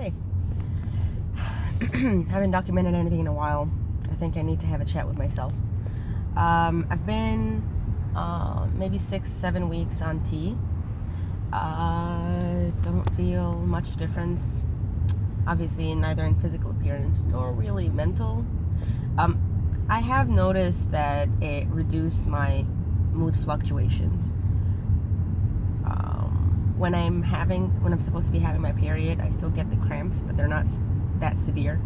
Hey. Haven't documented anything in a while. I think I need to have a chat with myself. I've been maybe 6-7 weeks on tea. Don't feel much difference, obviously, neither in physical appearance nor really mental. I have noticed that it reduced my mood fluctuations. When I'm supposed to be having my period, I still get the cramps, but they're not that severe,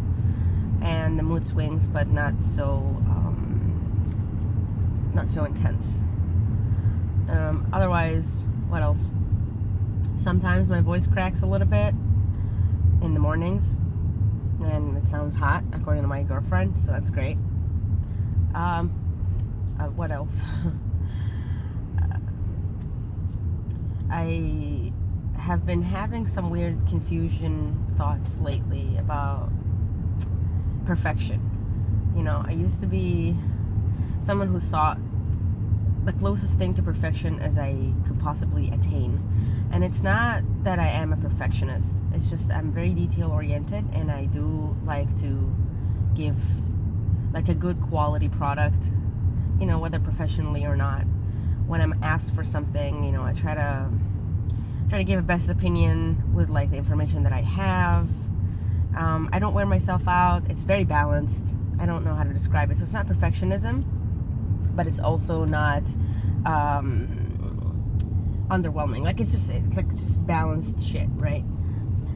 and the mood swings, but not so intense. Otherwise, what else? Sometimes my voice cracks a little bit in the mornings, and it sounds hot, according to my girlfriend, so that's great. What else? I have been having some weird confusion thoughts lately about perfection. You know, I used to be someone who thought the closest thing to perfection as I could possibly attain. And it's not that I am a perfectionist. It's just I'm very detail oriented, and I do like to give like a good quality product, you know, whether professionally or not. When I'm asked for something, you know, I try to give a best opinion with like the information that I have. I don't wear myself out. It's very balanced. I don't know how to describe it. So it's not perfectionism, but it's also not underwhelming. Like it's just balanced shit, right?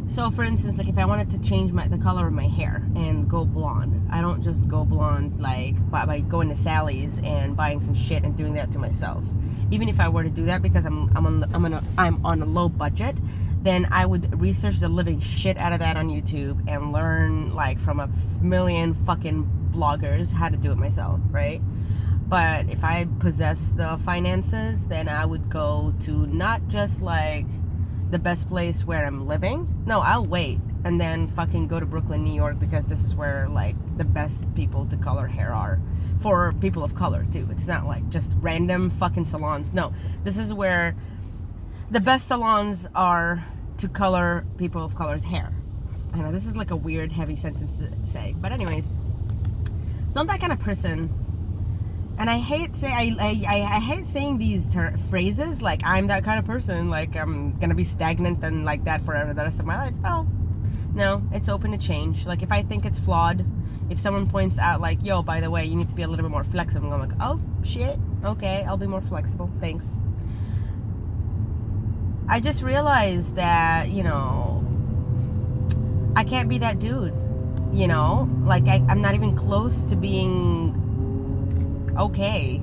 So for instance, like if I wanted to change the color of my hair and go blonde, I don't just go blonde like by going to Sally's and buying some shit and doing that to myself. Even if I were to do that because I'm on a low budget, then I would research the living shit out of that on YouTube and learn like from a million fucking vloggers how to do it myself, right? But if I possess the finances, then I would go to not just like the best place where I'm living. No, I'll wait and then fucking go to Brooklyn, New York, because this is where like the best people to color hair are for people of color too. It's not like just random fucking salons. No, this is where the best salons are to color people of color's hair. I know this is like a weird heavy sentence to say, but anyways, so I'm that kind of person. And I hate saying these phrases like I'm that kind of person, like I'm gonna be stagnant and like that forever the rest of my life. Oh, no, it's open to change. Like if I think it's flawed, if someone points out like, yo, by the way, you need to be a little bit more flexible, I'm like, oh shit, okay, I'll be more flexible, thanks. I just realized that, you know, I can't be that dude, you know, like I'm not even close to being okay.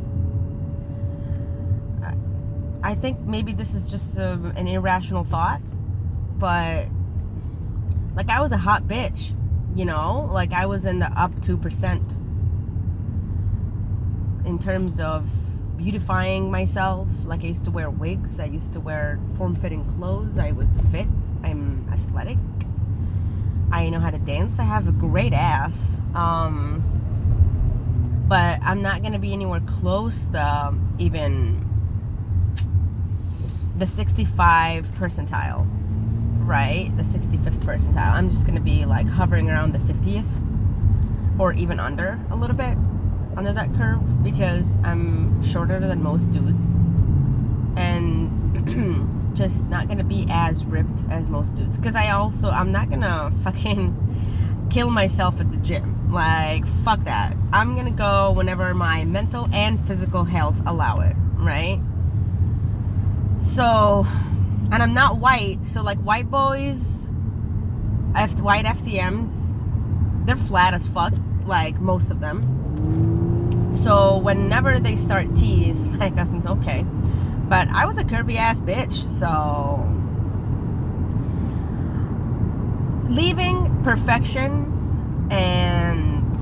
I think maybe this is just an irrational thought, but like I was a hot bitch, you know, like I was in the up 2% in terms of beautifying myself. Like I used to wear wigs, I used to wear form-fitting clothes, I was fit, I'm athletic, I know how to dance, I have a great ass. But I'm not going to be anywhere close to even the 65 percentile, right? The 65th percentile. I'm just going to be like hovering around the 50th or even under a little bit, under that curve, because I'm shorter than most dudes and just not going to be as ripped as most dudes. Because I'm not going to fucking kill myself at the gym. Like, fuck that. I'm gonna go whenever my mental and physical health allow it, right? So, and I'm not white, so like white boys, white FTMs, they're flat as fuck, like most of them. So whenever they start teas, like, I'm okay. But I was a curvy ass bitch, so leaving perfection and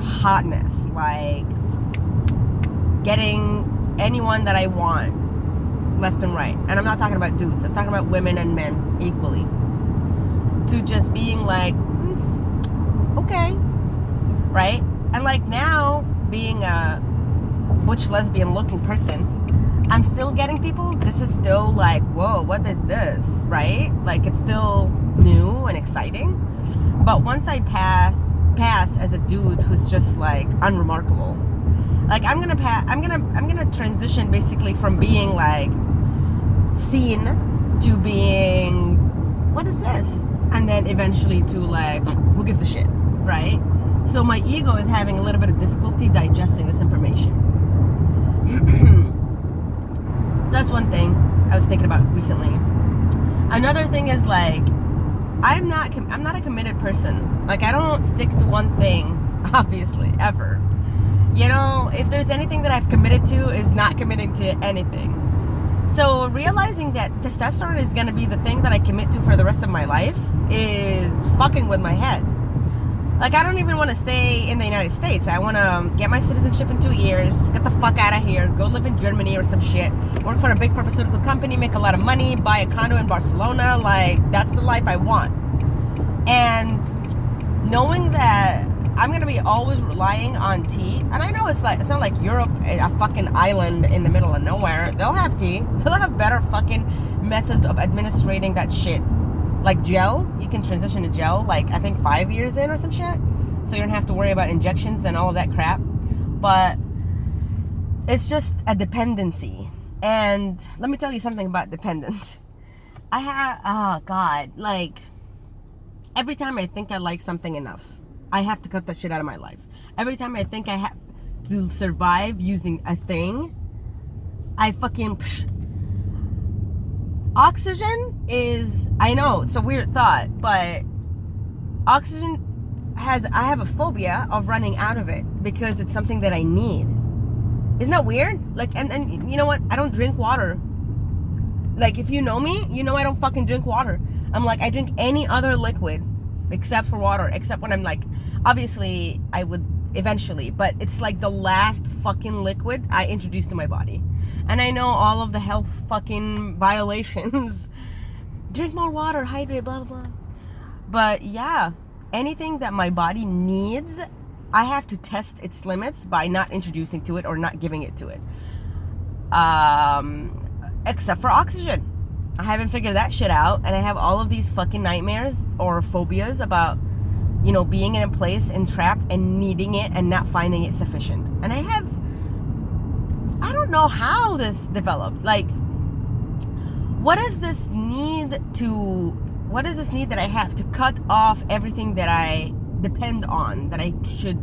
hotness, like getting anyone that I want left and right, and I'm not talking about dudes, I'm talking about women and men equally, to just being like okay, right? And like now being a butch lesbian looking person, I'm still getting people. This is still like, whoa, what is this, right? Like it's still new and exciting. But once I pass as a dude who's just like unremarkable, like I'm gonna transition basically from being like seen to being, what is this? And then eventually to like, who gives a shit, right? So my ego is having a little bit of difficulty digesting this information. So that's one thing I was thinking about recently. Another thing is like, I'm not a committed person. Like I don't stick to one thing, obviously, ever. You know, if there's anything that I've committed to, is not committing to anything. So realizing that testosterone is going to be the thing that I commit to for the rest of my life is fucking with my head. Like I don't even want to stay in the United States. I want to get my citizenship in 2 years, get the fuck out of here, go live in Germany or some shit, work for a big pharmaceutical company, make a lot of money, buy a condo in Barcelona. Like that's the life I want. And knowing that I'm gonna be always relying on tea, and I know it's not like Europe, a fucking island in the middle of nowhere. They'll have tea. They'll have better fucking methods of administrating that shit. Like gel, you can transition to gel like I think 5 years in or some shit, so you don't have to worry about injections and all of that crap. But it's just a dependency. And let me tell you something about dependence. I have, oh God, like every time I think I like something enough, I have to cut that shit out of my life. Every time I think I have to survive using a thing, I fucking... Oxygen is... I know, it's a weird thought, but oxygen I have a phobia of running out of it because it's something that I need. Isn't that weird? Like, and you know what? I don't drink water. Like, if you know me, you know I don't fucking drink water. I'm like, I drink any other liquid except for water, except when I'm like, obviously I would eventually, but it's like the last fucking liquid I introduce to my body. And I know all of the health fucking violations. Drink more water, hydrate, blah, blah, blah. But yeah, anything that my body needs, I have to test its limits by not introducing to it or not giving it to it. Except for oxygen. I haven't figured that shit out, and I have all of these fucking nightmares or phobias about, you know, being in a place and trapped and needing it and not finding it sufficient. And I don't know how this developed. Like, what is this need that I have to cut off everything that I depend on, that I should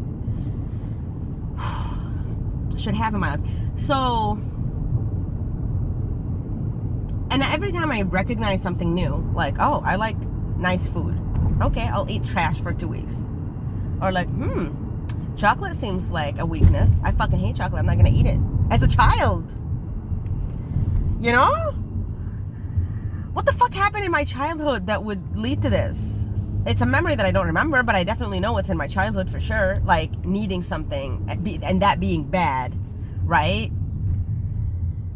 have in my life? So, and every time I recognize something new, like, oh, I like nice food. Okay, I'll eat trash for 2 weeks. Or like, chocolate seems like a weakness. I fucking hate chocolate. I'm not gonna eat it. As a child. You know? What the fuck happened in my childhood that would lead to this? It's a memory that I don't remember, but I definitely know it's in my childhood for sure. Like, needing something and that being bad, right?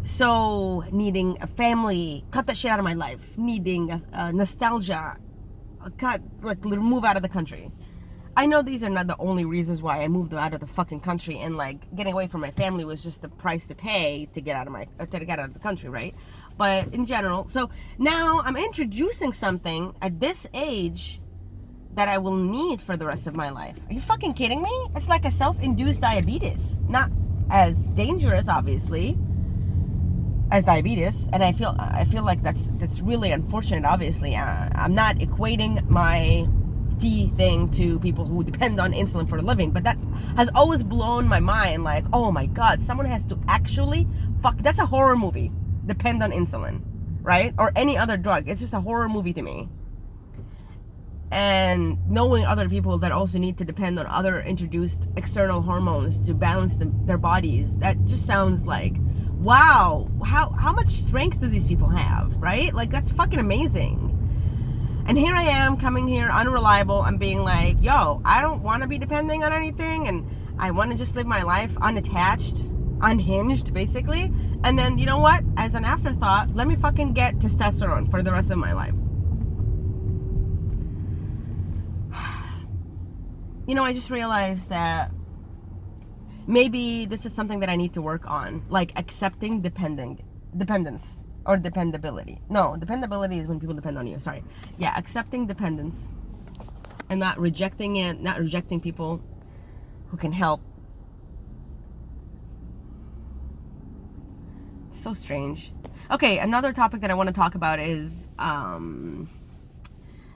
So, needing a family, cut that shit out of my life. Needing nostalgia, move out of the country. I know these are not the only reasons why I moved out of the fucking country, and like getting away from my family was just the price to pay to get out of the country, right? But in general, so now I'm introducing something at this age that I will need for the rest of my life. Are you fucking kidding me? It's like a self-induced diabetes. Not as dangerous, obviously, as diabetes, and I feel like that's really unfortunate. Obviously, I'm not equating my tea thing to people who depend on insulin for a living, but that has always blown my mind. Like, oh my God, someone has to actually that's a horror movie. Depend on insulin, right? Or any other drug. It's just a horror movie to me. And knowing other people that also need to depend on other introduced external hormones to balance their bodies, that just sounds like, wow, how much strength do these people have, right? Like, that's fucking amazing. And here I am coming here unreliable and being like, yo, I don't want to be depending on anything, and I want to just live my life unattached, unhinged, basically. And then, you know what? As an afterthought, let me fucking get testosterone for the rest of my life. You know, I just realized that maybe this is something that I need to work on, like accepting dependence or dependability. No, dependability is when people depend on you. Sorry. Yeah, accepting dependence and not rejecting it, not rejecting people who can help. It's so strange. Okay, another topic that I want to talk about is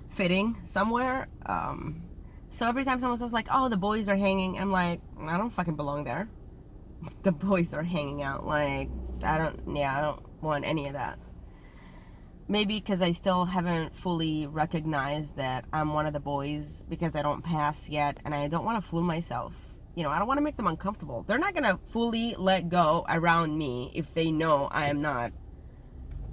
fitting somewhere. So every time someone says like, oh, the boys are hanging, I'm like, I don't fucking belong there. The boys are hanging out. Like, I don't want any of that. Maybe because I still haven't fully recognized that I'm one of the boys because I don't pass yet, and I don't want to fool myself. You know, I don't want to make them uncomfortable. They're not going to fully let go around me if they know I am not,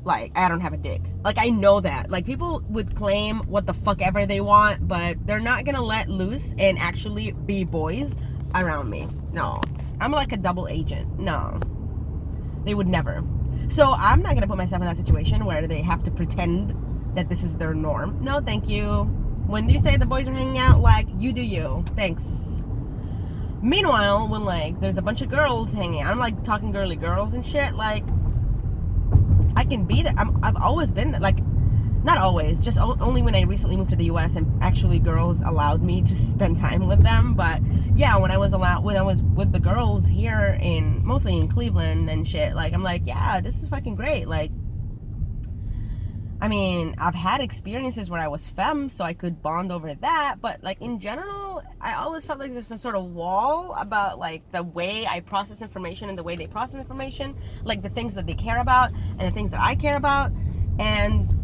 like, I don't have a dick. Like, I know that. Like, people would claim what the fuck ever they want, but they're not going to let loose and actually be boys around me. No. I'm like a double agent. No. They would never. So I'm not going to put myself in that situation where they have to pretend that this is their norm. No, thank you. When you say the boys are hanging out, like, you do you. Thanks. Meanwhile, when, like, there's a bunch of girls hanging out, I'm, like, talking girly girls and shit, like, I can be that. I've always been that. Like, not always, just only when I recently moved to the U.S. and actually girls allowed me to spend time with them. But yeah, when I was with the girls here mostly in Cleveland and shit, like, I'm like, yeah, this is fucking great. Like, I mean, I've had experiences where I was femme, so I could bond over that. But, like, in general, I always felt like there's some sort of wall about, like, the way I process information and the way they process information. Like, the things that they care about and the things that I care about. And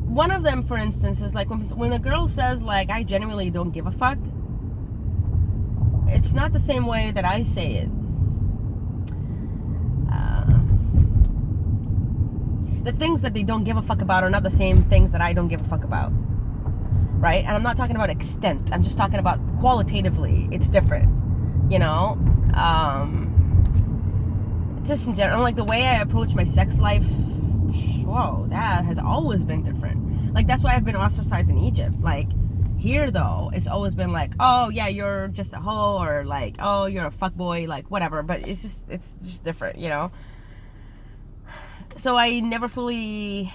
one of them, for instance, is, like, when a girl says, like, I genuinely don't give a fuck, it's not the same way that I say it. The things that they don't give a fuck about are not the same things that I don't give a fuck about, right? And I'm not talking about extent. I'm just talking about qualitatively. It's different, you know? Just in general, like, the way I approach my sex life, whoa, that has always been different. Like, that's why I've been ostracized in Egypt. Like, here, though, it's always been like, oh, yeah, you're just a hoe, or like, oh, you're a fuckboy, like, whatever. But it's just different, you know? So I never fully,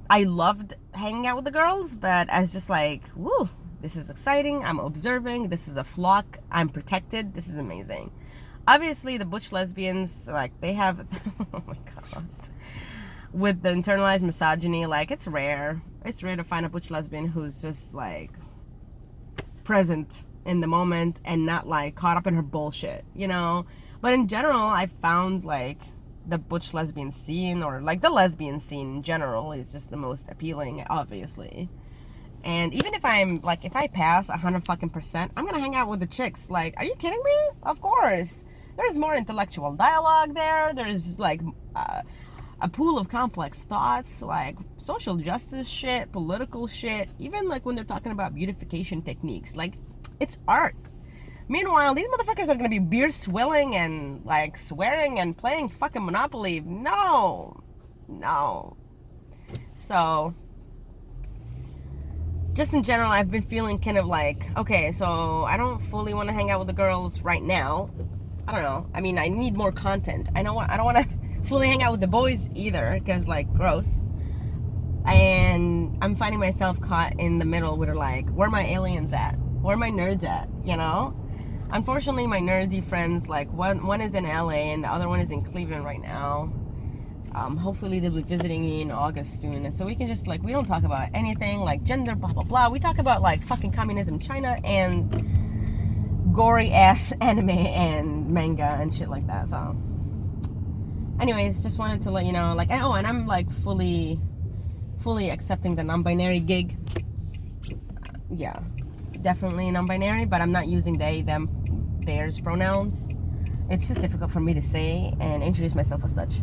I loved hanging out with the girls, but I was just like, woo, this is exciting. I'm observing. This is a flock. I'm protected. This is amazing. Obviously, the butch lesbians, like, they have, oh my God, with the internalized misogyny, like, it's rare. It's rare to find a butch lesbian who's just, like, present in the moment and not, like, caught up in her bullshit, you know? But in general, I found, like, the butch lesbian scene, or like the lesbian scene in general, is just the most appealing, obviously. And even if I'm like, if I pass 100%, I'm gonna hang out with the chicks. Like, are you kidding me? Of course. There's more intellectual dialogue there. There's like a pool of complex thoughts, like social justice shit, political shit, even like when they're talking about beautification techniques. Like, it's art. Meanwhile, these motherfuckers are gonna be beer swilling and, like, swearing and playing fucking Monopoly. No. So, just in general, I've been feeling kind of like, okay, so I don't fully want to hang out with the girls right now. I don't know. I mean, I need more content. I don't want to fully hang out with the boys either, because, like, gross. And I'm finding myself caught in the middle where, like, where are my aliens at? Where are my nerds at? You know? Unfortunately, my nerdy friends, like, one is in LA and the other one is in Cleveland right now. Hopefully they'll be visiting me in August soon. And so we can just, like, we don't talk about anything like gender, blah, blah, blah. We talk about, like, fucking communism, China, and gory ass anime and manga and shit like that. So, anyways, just wanted to let you know, like, and I'm, like, fully accepting the non-binary gig. Yeah, definitely non-binary, but I'm not using they, them, theirs pronouns. It's just difficult for me to say and introduce myself as such.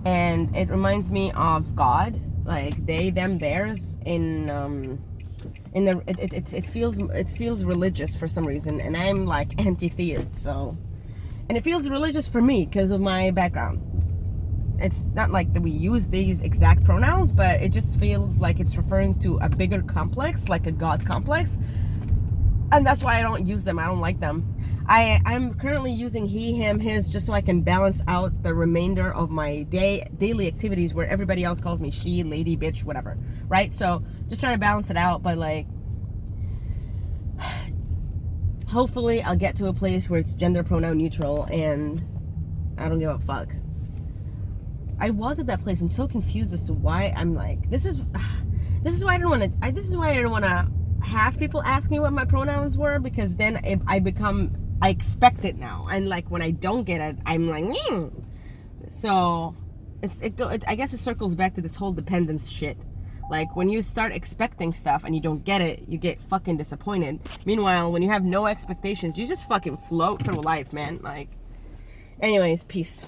And it reminds me of God, like they, them, theirs. It feels religious for some reason, and I'm like anti-theist, so, and it feels religious for me because of my background. It's not like that we use these exact pronouns, but it just feels like it's referring to a bigger complex, like a God complex, and that's why I don't use them. I don't like them. I'm currently using he, him, his, just so I can balance out the remainder of my daily activities where everybody else calls me she, lady, bitch, whatever, right? So just trying to balance it out, but like, hopefully I'll get to a place where it's gender pronoun neutral and I don't give a fuck. I was at that place. I'm so confused as to why I'm like, this is why I don't want to, this is why I don't want to have people ask me what my pronouns were, because then I expect it now. And like when I don't get it, I'm like, so I guess it circles back to this whole dependence shit. Like when you start expecting stuff and you don't get it, you get fucking disappointed. Meanwhile, when you have no expectations, you just fucking float through life, man. Like, anyways, peace.